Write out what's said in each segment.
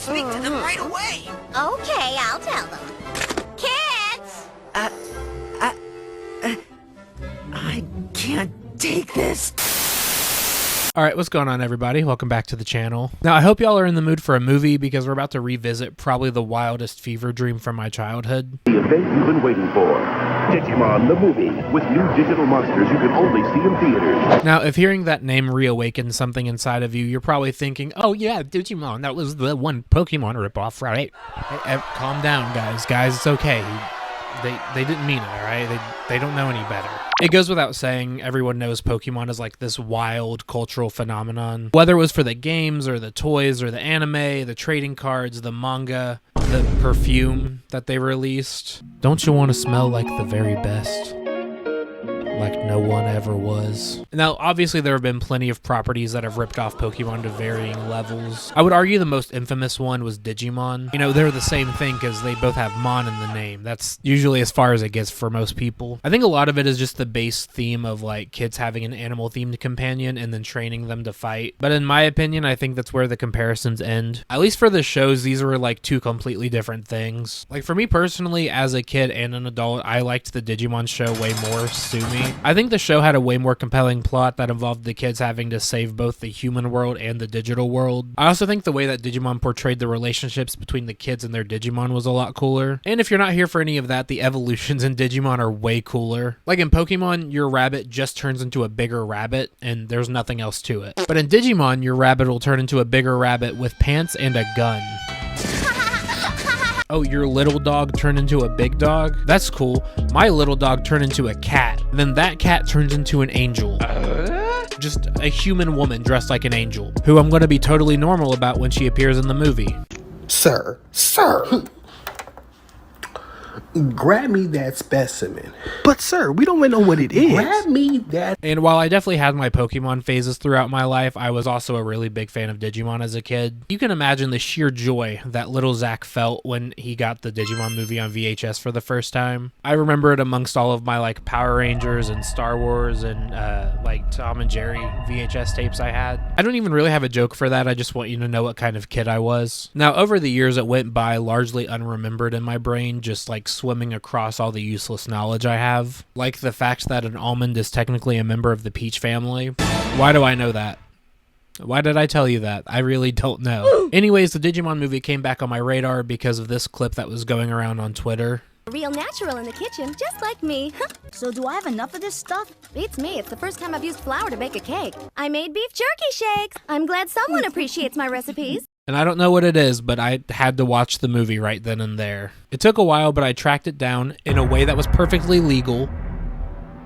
speak to them right away. Okay, I'll tell them. Kids! I can't take this. Alright, what's going on everybody? Welcome back to the channel. Now I hope y'all are in the mood for a movie because we're about to revisit probably the wildest fever dream from my childhood. The event you've been waiting for. Digimon the movie, with new digital monsters you can only see in theaters. Now, if hearing that name reawakens something inside of you, you're probably thinking, oh yeah, Digimon, that was the one Pokemon ripoff, right? Hey, calm down, guys. Guys, it's okay. They didn't mean it, alright? They don't know any better. It goes without saying, everyone knows Pokemon is like this wild cultural phenomenon. Whether it was for the games or the toys or the anime, the trading cards, the manga, the perfume that they released. Don't you want to smell like the very best? Like no one ever was. Now, obviously there have been plenty of properties that have ripped off Pokemon to varying levels. I would argue the most infamous one was Digimon. You know, they're the same thing because they both have Mon in the name. That's usually as far as it gets for most people. I think a lot of it is just the base theme of like kids having an animal-themed companion and then training them to fight. But in my opinion, I think that's where the comparisons end. At least for the shows, these were like two completely different things. Like for me personally, as a kid and an adult, I liked the Digimon show way more, sue me. I think the show had a way more compelling plot that involved the kids having to save both the human world and the digital world. I also think the way that Digimon portrayed the relationships between the kids and their Digimon was a lot cooler. And if you're not here for any of that, the evolutions in Digimon are way cooler. Like in Pokemon, your rabbit just turns into a bigger rabbit and there's nothing else to it. But in Digimon, your rabbit will turn into a bigger rabbit with pants and a gun. Oh, your little dog turned into a big dog? That's cool. My little dog turned into a cat. Then that cat turns into an angel. Just a human woman dressed like an angel, who I'm going to be totally normal about when she appears in the movie. Sir, grab me that specimen. But sir, we don't even know what it is. Grab me that. And while I definitely had my Pokemon phases throughout my life, I was also a really big fan of Digimon as a kid. You can imagine the sheer joy that little Zach felt when he got the Digimon movie on VHS for the first time. I remember it amongst all of my like Power Rangers and Star Wars and like Tom and Jerry VHS tapes I had. I don't even really have a joke for that. I just want you to know what kind of kid I was. Now, over the years, it went by largely unremembered in my brain, just like swimming across all the useless knowledge I have. Like the fact that an almond is technically a member of the peach family. Why do I know that? Why did I tell you that? I really don't know. Anyways, the Digimon movie came back on my radar because of this clip that was going around on Twitter. Real natural in the kitchen, just like me. So do I have enough of this stuff? Beats me, it's the first time I've used flour to bake a cake. I made beef jerky shakes. I'm glad someone appreciates my recipes. And I don't know what it is, but I had to watch the movie right then and there. It took a while, but I tracked it down in a way that was perfectly legal.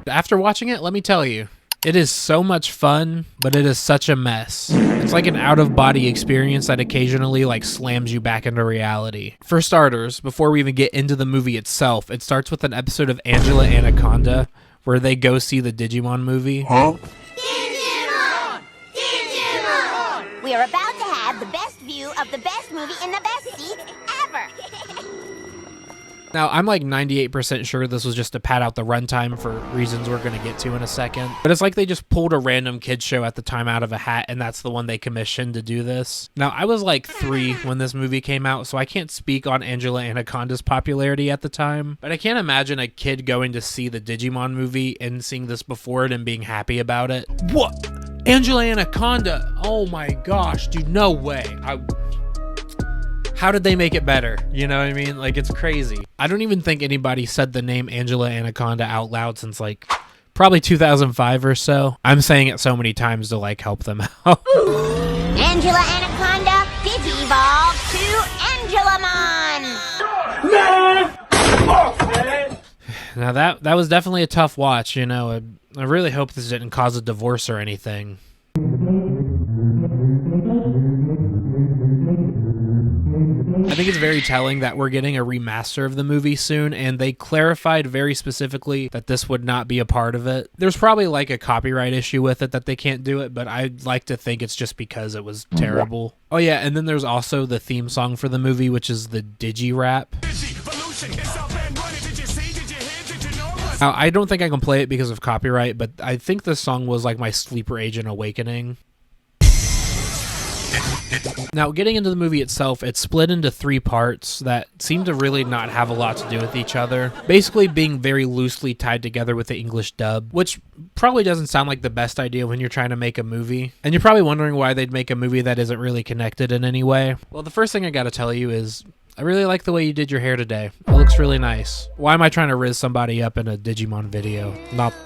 After watching it, let me tell you, it is so much fun, but it is such a mess. It's like an out-of-body experience that occasionally like slams you back into reality. For starters, before we even get into the movie itself, it starts with an episode of Angela Anaconda where they go see the Digimon movie. Digimon! Digimon! We are about to have the best view of the best movie in the best seat ever. Now, I'm like 98% sure this was just to pad out the runtime for reasons we're going to get to in a second. But it's like they just pulled a random kids show at the time out of a hat, and that's the one they commissioned to do this. Now, I was like 3 when this movie came out, so I can't speak on Angela Anaconda's popularity at the time. But I can't imagine a kid going to see the Digimon movie and seeing this before it and being happy about it. What? Angela Anaconda? Oh my gosh, dude, no way. How did they make it better? You know what I mean? Like, it's crazy. I don't even think anybody said the name Angela Anaconda out loud since like probably 2005 or so. I'm saying it so many times to like help them out. Angela Anaconda, Digi-Evolve to Angelamon! Now that was definitely a tough watch, you know. I really hope this didn't cause a divorce or anything. I think it's very telling that we're getting a remaster of the movie soon, and they clarified very specifically that this would not be a part of it. There's probably like a copyright issue with it that they can't do it, but I'd like to think it's just because it was terrible. Oh yeah, and then there's also the theme song for the movie, which is the Digirap. Now, I don't think I can play it because of copyright, but I think this song was like my sleeper agent awakening. Now, getting into the movie itself, it's split into 3 parts that seem to really not have a lot to do with each other, basically being very loosely tied together with the English dub, which probably doesn't sound like the best idea when you're trying to make a movie. And you're probably wondering why they'd make a movie that isn't really connected in any way. Well, the first thing I gotta tell you is I really like the way you did your hair today. It looks really nice. Why am I trying to riz somebody up in a Digimon video?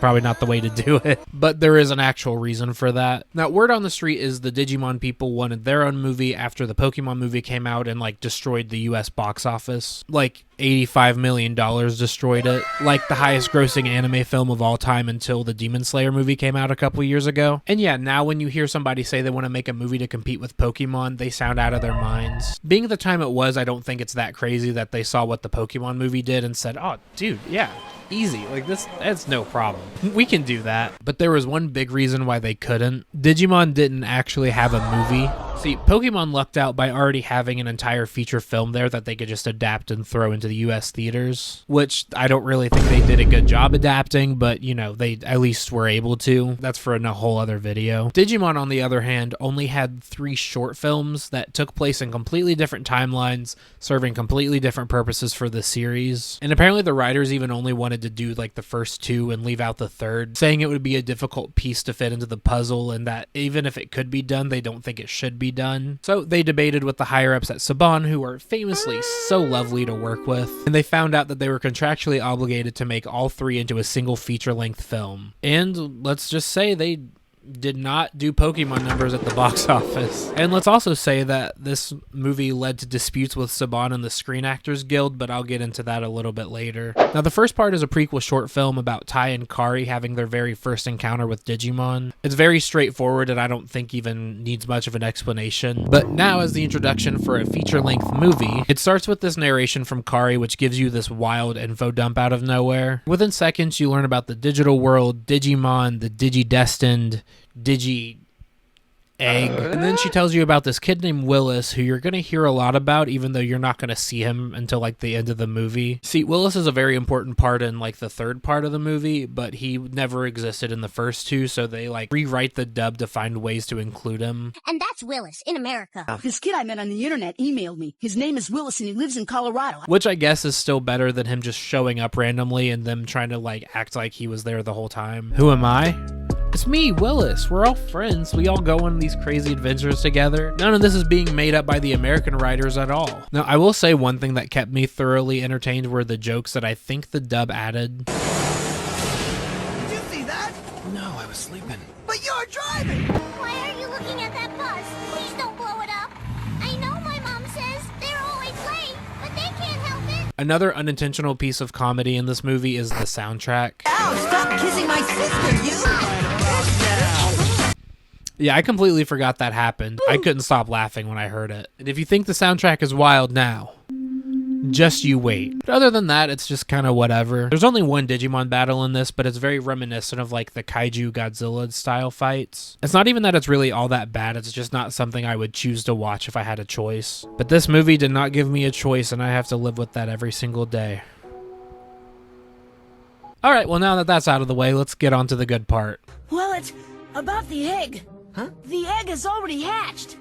Probably not the way to do it, but there is an actual reason for that. Now, word on the street is the Digimon people wanted their own movie after the Pokemon movie came out and like destroyed the US box office. Like $85 million destroyed it, like the highest grossing anime film of all time until the Demon Slayer movie came out a couple years ago. And yeah, now when you hear somebody say they want to make a movie to compete with Pokemon, they sound out of their minds. Being the time it was, I don't think it's that crazy that they saw what the Pokemon movie did and said, oh, dude, yeah, easy. Like that's no problem. We can do that. But there was one big reason why they couldn't. Digimon didn't actually have a movie. See, Pokemon lucked out by already having an entire feature film there that they could just adapt and throw into the US theaters, which I don't really think they did a good job adapting, but you know, they at least were able to. That's for a whole other video. Digimon, on the other hand, only had 3 short films that took place in completely different timelines, serving completely different purposes for the series. And apparently the writers even only wanted to do like the first 2 and leave out the third, saying it would be a difficult piece to fit into the puzzle and that even if it could be done, they don't think it should be done. So they debated with the higher ups at Saban, who are famously so lovely to work with, and they found out that they were contractually obligated to make all 3 into a single feature-length film. And let's just say they did not do Pokemon numbers at the box office. And let's also say that this movie led to disputes with Saban and the Screen Actors Guild, but I'll get into that a little bit later. Now, the first part is a prequel short film about Tai and Kari having their very first encounter with Digimon. It's very straightforward and I don't think even needs much of an explanation. But now, as the introduction for a feature-length movie, it starts with this narration from Kari, which gives you this wild info dump out of nowhere. Within seconds, you learn about the digital world, Digimon, the Digidestined, Digi Egg. And then she tells you about this kid named Willis, who you're going to hear a lot about, even though you're not going to see him until like the end of the movie. See, Willis is a very important part in like the third part of the movie, but he never existed in the first 2, so they like rewrite the dub to find ways to include him. And that's Willis in America. This kid I met on the internet emailed me. His name is Willis and he lives in Colorado. Which I guess is still better than him just showing up randomly and them trying to like act like he was there the whole time. Who am I? It's me, Willis. We're all friends. We all go on these crazy adventures together. None of this is being made up by the American writers at all. Now, I will say one thing that kept me thoroughly entertained were the jokes that I think the dub added. Did you see that? No, I was sleeping. But you're driving! Why are you looking at that bus? Please don't blow it up. I know my mom says they're always late, but they can't help it. Another unintentional piece of comedy in this movie is the soundtrack. Ow, stop kissing my sister, you! Yeah, I completely forgot that happened. I couldn't stop laughing when I heard it. And if you think the soundtrack is wild now, just you wait. But other than that, it's just kind of whatever. There's only one Digimon battle in this, but it's very reminiscent of like the Kaiju Godzilla style fights. It's not even that it's really all that bad, it's just not something I would choose to watch if I had a choice. But this movie did not give me a choice, and I have to live with that every single day. Alright, well now that that's out of the way, let's get on to the good part. Well, it's about the egg. Huh? The egg has already hatched.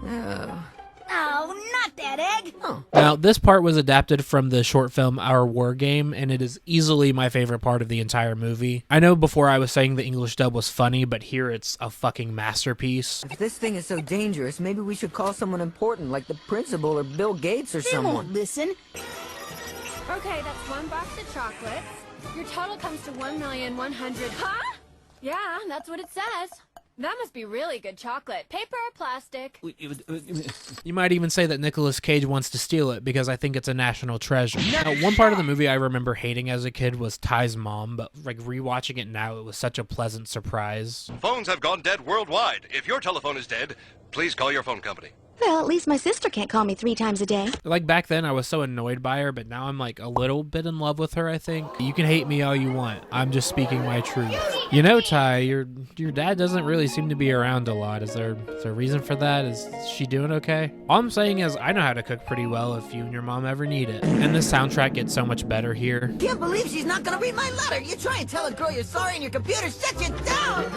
Oh, not that egg. Now, this part was adapted from the short film Our War Game, and it is easily my favorite part of the entire movie. I know before I was saying the English dub was funny, but here it's a fucking masterpiece. if this thing is so dangerous, maybe we should call someone important, like the principal or Bill Gates or They someone. won't listen. Okay, that's 1 box of chocolates. Your total comes to 1,100,000. Huh? Yeah, that's what it says. That must be really good chocolate. Paper or plastic? You might even say that Nicolas Cage wants to steal it because I think it's a national treasure. Now, one part of the movie I remember hating as a kid was Ty's mom, but like rewatching it now, it was such a pleasant surprise. Phones have gone dead worldwide. If your telephone is dead, please call your phone company. Well, at least my sister can't call me 3 times a day. Like back then, I was so annoyed by her, but now I'm like a little bit in love with her, I think. You can hate me all you want. I'm just speaking my truth. You know, Ty, your dad doesn't really seem to be around a lot. Is there a reason for that? Is she doing okay? All I'm saying is I know how to cook pretty well if you and your mom ever need it. And the soundtrack gets so much better here. Can't believe she's not gonna read my letter! You try and tell a girl you're sorry and your computer shuts you down!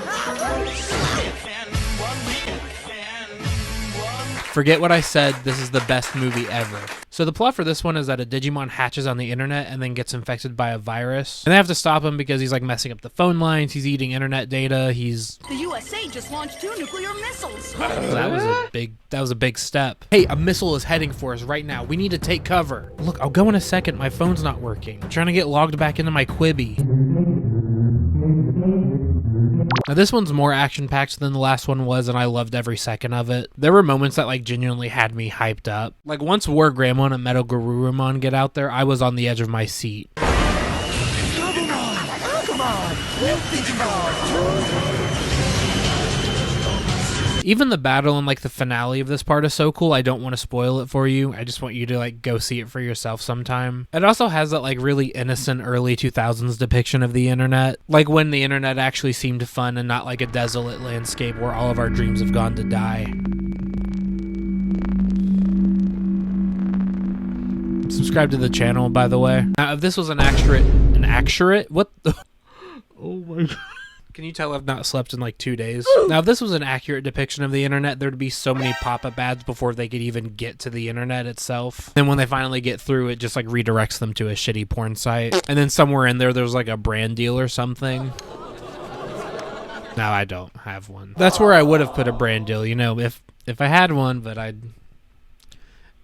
Forget what I said, this is the best movie ever. So the plot for this one is that a Digimon hatches on the internet and then gets infected by a virus. And they have to stop him because he's like messing up the phone lines, he's eating internet data, he's... The USA just launched 2 nuclear missiles. That was a big step. Hey, a missile is heading for us right now. We need to take cover. Look, I'll go in a second. My phone's not working. I'm trying to get logged back into my Quibi. Now this one's more action-packed than the last one was, and I loved every second of it. There were moments that like genuinely had me hyped up. Like once War Greymon and Metal Garurumon get out there, I was on the edge of my seat. Even the battle and like the finale of this part is so cool. I don't want to spoil it for you. I just want you to like go see it for yourself sometime. It also has that like really innocent early 2000s depiction of the internet. Like when the internet actually seemed fun and not like a desolate landscape where all of our dreams have gone to die. Subscribe to the channel, by the way. Now, if this was an accurate, what the? Oh my God. Can you tell I've not slept in like 2 days? Now, if this was an accurate depiction of the internet, there'd be so many pop-up ads before they could even get to the internet itself. Then when they finally get through, it just like redirects them to a shitty porn site. And then somewhere in there's like a brand deal or something. Now I don't have one. That's where I would have put a brand deal, you know, if I had one, but I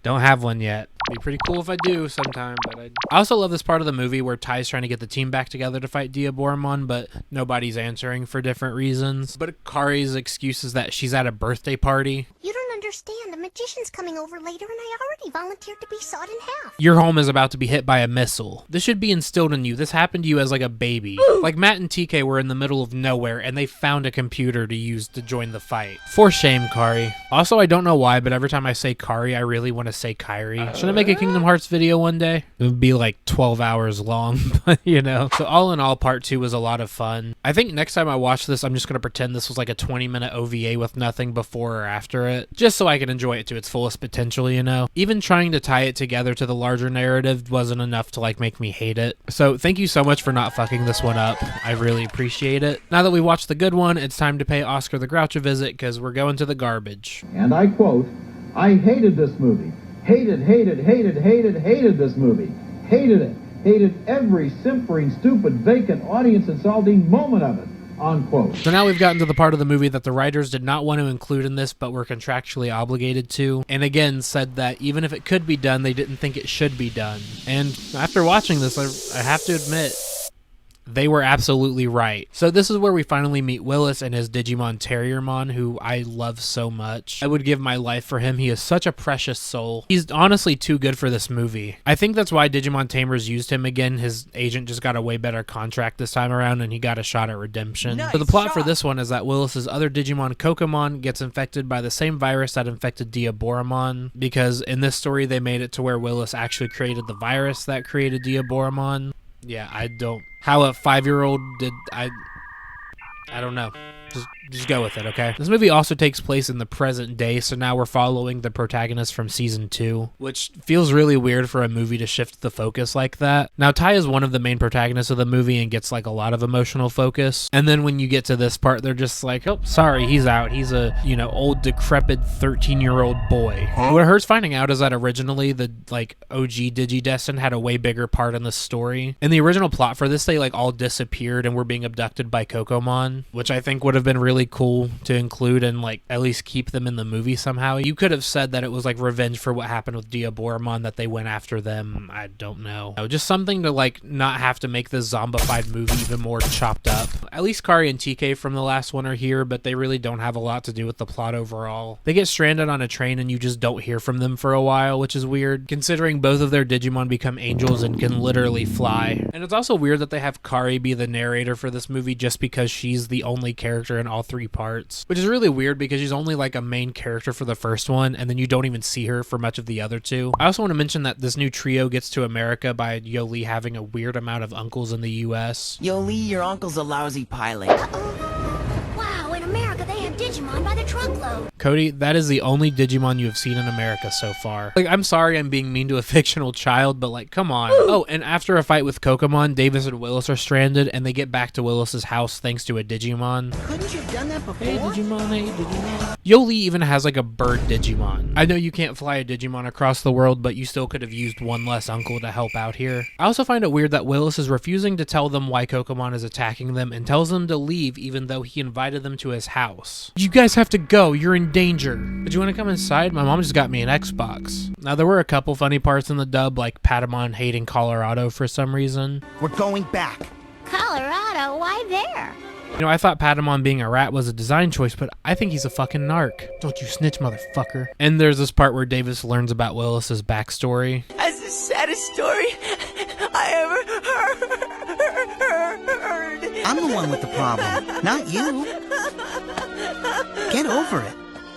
don't have one yet. Be pretty cool if I do sometime, but I also love this part of the movie where Ty's trying to get the team back together to fight Diaboromon, but nobody's answering for different reasons. But Kari's excuse is that she's at a birthday party. You don't understand. The magician's coming over later, and I already volunteered to be sawed in half. Your home is about to be hit by a missile. This should be instilled in you. This happened to you as like a baby. Like Matt and TK were in the middle of nowhere, and they found a computer to use to join the fight. For shame, Kari. Also, I don't know why, but every time I say Kari, I really want to say Kyrie. Should I make a Kingdom Hearts video one day? It would be like 12 hours long, but you know. So all in all, part 2 was a lot of fun. I think next time I watch this, I'm just going to pretend this was like a 20-minute OVA with nothing before or after it, just so I can enjoy it to its fullest potential, you know. Even trying to tie it together to the larger narrative wasn't enough to like make me hate it. So thank you so much for not fucking this one up. I really appreciate it. Now that we watched the good one, it's time to pay Oscar the Grouch a visit because we're going to the garbage. And I quote, "I hated this movie. Hated this movie. Hated it. Hated every simpering, stupid, vacant, audience-insulting moment of it." Unquote. So now we've gotten to the part of the movie that the writers did not want to include in this, but were contractually obligated to. And again, said that even if it could be done, they didn't think it should be done. And after watching this, I have to admit, they were absolutely right. So this is where we finally meet Willis and his Digimon Terriermon, who I love so much. I would give my life for him. He is such a precious soul. He's honestly too good for this movie. I think that's why Digimon Tamers used him again. His agent just got a way better contract this time around, and he got a shot at redemption. So the plot for this one is that Willis's other Digimon, Kokomon, gets infected by the same virus that infected Diaboromon, because in this story they made it to where Willis actually created the virus that created Diaboromon. Yeah, I don't... How a 5-year-old did... I don't know. Just go with it, okay? This movie also takes place in the present day, so now we're following the protagonist from season 2, which feels really weird for a movie to shift the focus like that. Now, Ty is one of the main protagonists of the movie and gets like a lot of emotional focus. And then when you get to this part, they're just like, oh, sorry, he's out. He's a, you know, old, decrepit 13-year-old boy. What hurts finding out is that originally the like OG Digidestined had a way bigger part in the story. In the original plot for this, they like all disappeared and were being abducted by Kokomon, which I think would have been really cool to include and like at least keep them in the movie somehow. You could have said that it was like revenge for what happened with Diaboromon, that they went after them. I don't know. Just something to like not have to make this zombified movie even more chopped up. At least Kari and TK from the last one are here, but they really don't have a lot to do with the plot overall. They get stranded on a train and you just don't hear from them for a while, which is weird considering both of their Digimon become angels and can literally fly. And it's also weird that they have Kari be the narrator for this movie just because she's the only character in all 3 parts, which is really weird because she's only like a main character for the first one and then you don't even see her for much of the other 2. I also want to mention that this new trio gets to America by Yoli having a weird amount of uncles in the US. Yoli, your uncle's a lousy pilot. Wow, in America they have Digimon by the truckload. Cody, that is the only Digimon you have seen in America so far. Like, I'm sorry I'm being mean to a fictional child, but like, come on. Oh, and after a fight with Kokomon, Davis and Willis are stranded, and they get back to Willis's house thanks to a Digimon. Couldn't you have done that before? Hey Digimon, hey Digimon. Yoli even has like a bird Digimon. I know you can't fly a Digimon across the world, but you still could have used one less uncle to help out here. I also find it weird that Willis is refusing to tell them why Kokomon is attacking them and tells them to leave even though he invited them to his house. You guys have to go, you're in danger. But you want to come inside? My mom just got me an Xbox. Now there were a couple funny parts in the dub, like Patamon hating Colorado for some reason. We're going back. Colorado? Why there? You know, I thought Patamon being a rat was a design choice, but I think he's a fucking narc. Don't you snitch, motherfucker. And there's this part where Davis learns about Willis's backstory. That's the saddest story I ever heard. I'm the one with the problem, not you. Get over it.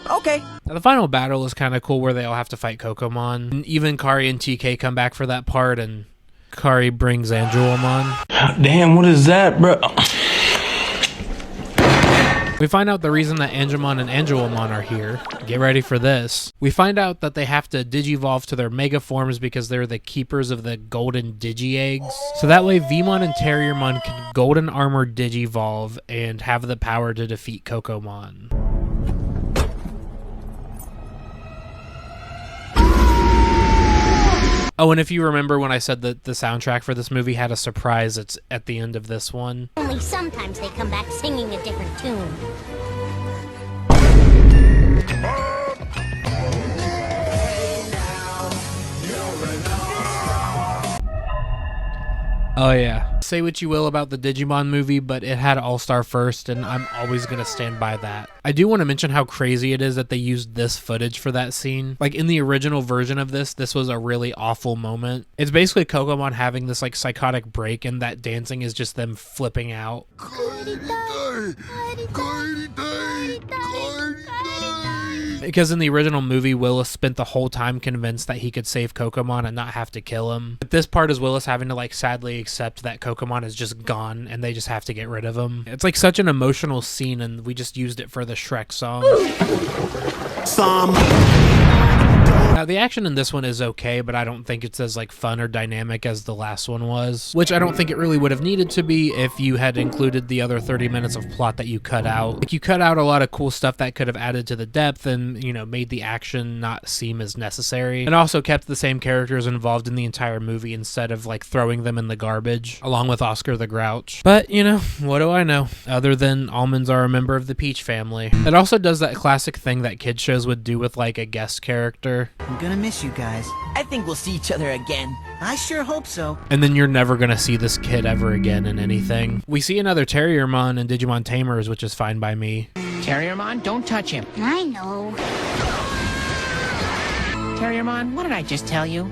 Okay. Now, the final battle is kind of cool where they all have to fight Kokomon. And even Kari and TK come back for that part, and Kari brings Angelomon. Damn, what is that, bro? We find out the reason that Angemon and Angelomon are here. Get ready for this. We find out that they have to digivolve to their mega forms because they're the keepers of the golden Digi-Eggs. So that way Vmon and Terriermon can golden armor digivolve and have the power to defeat Kokomon. Oh, and if you remember when I said that the soundtrack for this movie had a surprise, it's at the end of this one. Only sometimes they come back singing a different tune. Oh yeah. Say what you will about the Digimon movie, but it had All-Star first, and I'm always gonna stand by that. I do want to mention how crazy it is that they used this footage for that scene. Like, in the original version of this was a really awful moment. It's basically Kokomon having this like psychotic break, and that dancing is just them flipping out. Because in the original movie, Willis spent the whole time convinced that he could save Kokomon and not have to kill him. But this part is Willis having to like sadly accept that Kokomon is just gone and they just have to get rid of him. It's like such an emotional scene, and we just used it for the Shrek song. Now, the action in this one is okay, but I don't think it's as like fun or dynamic as the last one was, which I don't think it really would have needed to be if you had included the other 30 minutes of plot that you cut out. Like, you cut out a lot of cool stuff that could have added to the depth and, you know, made the action not seem as necessary, and also kept the same characters involved in the entire movie instead of like throwing them in the garbage, along with Oscar the Grouch. But, you know, what do I know? Other than almonds are a member of the Peach family. It also does that classic thing that kid shows would do with like a guest character. I'm gonna miss you guys. I think we'll see each other again. I sure hope so. And then you're never gonna see this kid ever again in anything. We see another Terriermon in Digimon Tamers, which is fine by me. Terriermon, don't touch him. I know. Terriermon, what did I just tell you?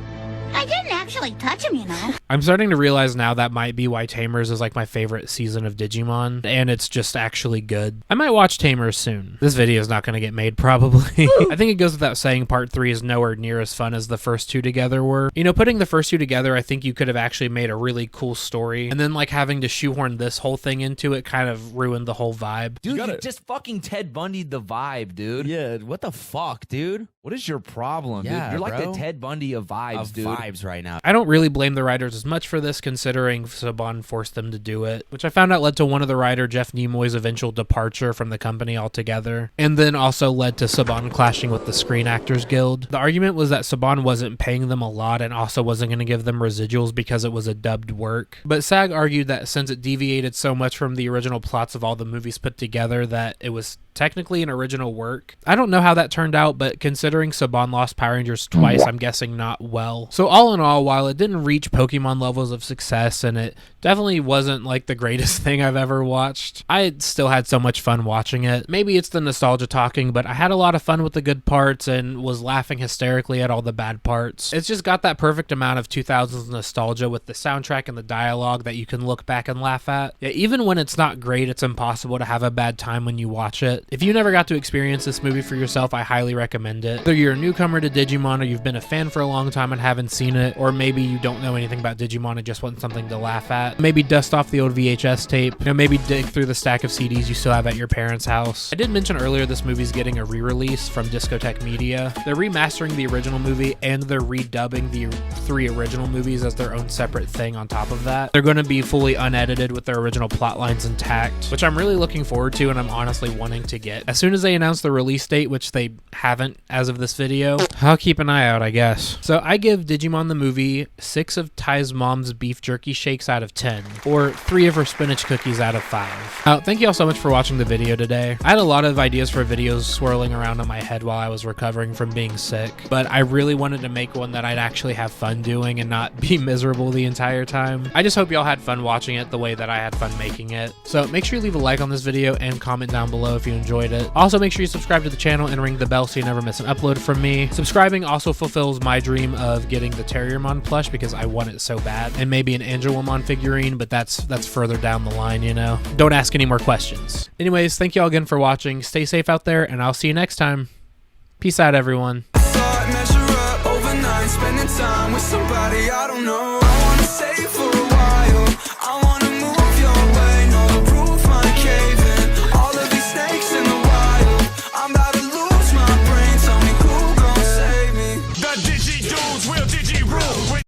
I didn't actually touch him, you know. I'm starting to realize now that might be why Tamers is like my favorite season of Digimon, and it's just actually good. I might watch Tamers soon. This video is not going to get made, probably. I think it goes without saying part 3 is nowhere near as fun as the first two together were. You know, putting the first two together, I think you could have actually made a really cool story, and then like having to shoehorn this whole thing into it kind of ruined the whole vibe. Dude, you just fucking Ted Bundy'd the vibe, dude. Yeah, what the fuck, dude? What is your problem, Yeah, dude? You're like bro. the Ted Bundy of vibes, dude. Vibes right now. I don't really blame the writers as much for this, considering Saban forced them to do it, which I found out led to one of the writer, Jeff Nimoy's eventual departure from the company altogether, and then also led to Saban clashing with the Screen Actors Guild. The argument was that Saban wasn't paying them a lot and also wasn't going to give them residuals because it was a dubbed work. But SAG argued that since it deviated so much from the original plots of all the movies put together that it was technically an original work. I don't know how that turned out, but considering Saban lost Power Rangers twice, I'm guessing not well. So all in all, while it didn't reach Pokemon levels of success, and it definitely wasn't like the greatest thing I've ever watched, I still had so much fun watching it. Maybe it's the nostalgia talking, but I had a lot of fun with the good parts and was laughing hysterically at all the bad parts. It's just got that perfect amount of 2000s nostalgia with the soundtrack and the dialogue that you can look back and laugh at. Yeah, even when it's not great, it's impossible to have a bad time when you watch it. If you never got to experience this movie for yourself, I highly recommend it. Whether you're a newcomer to Digimon or you've been a fan for a long time and haven't seen it, or maybe you don't know anything about Digimon and just want something to laugh at, maybe dust off the old VHS tape, maybe dig through the stack of CDs you still have at your parents' house. I did mention earlier this movie's getting a re-release from Discotheque Media. They're remastering the original movie and they're redubbing the 3 original movies as their own separate thing on top of that. They're going to be fully unedited with their original plot lines intact, which I'm really looking forward to and I'm honestly wanting to get. As soon as they announce the release date, which they haven't as of this video, I'll keep an eye out, I guess. So I give Digimon the movie 6 of Ty's mom's beef jerky shakes out of 10, or 3 of her spinach cookies out of 5. Thank you all so much for watching the video today. I had a lot of ideas for videos swirling around in my head while I was recovering from being sick, but I really wanted to make one that I'd actually have fun doing and not be miserable the entire time. I just hope y'all had fun watching it the way that I had fun making it. So make sure you leave a like on this video and comment down below if you enjoyed it. Also make sure you subscribe to the channel and ring the bell so you never miss an upload from me. Subscribing also fulfills my dream of getting the Terriermon plush because I want it so bad, and maybe an Angelomon figurine, but that's further down the line, you know. Don't ask any more questions. Anyways, thank you all again for watching. Stay safe out there, and I'll see you next time. Peace out, everyone. Measure up overnight, spending time with somebody I don't know. I wanna say for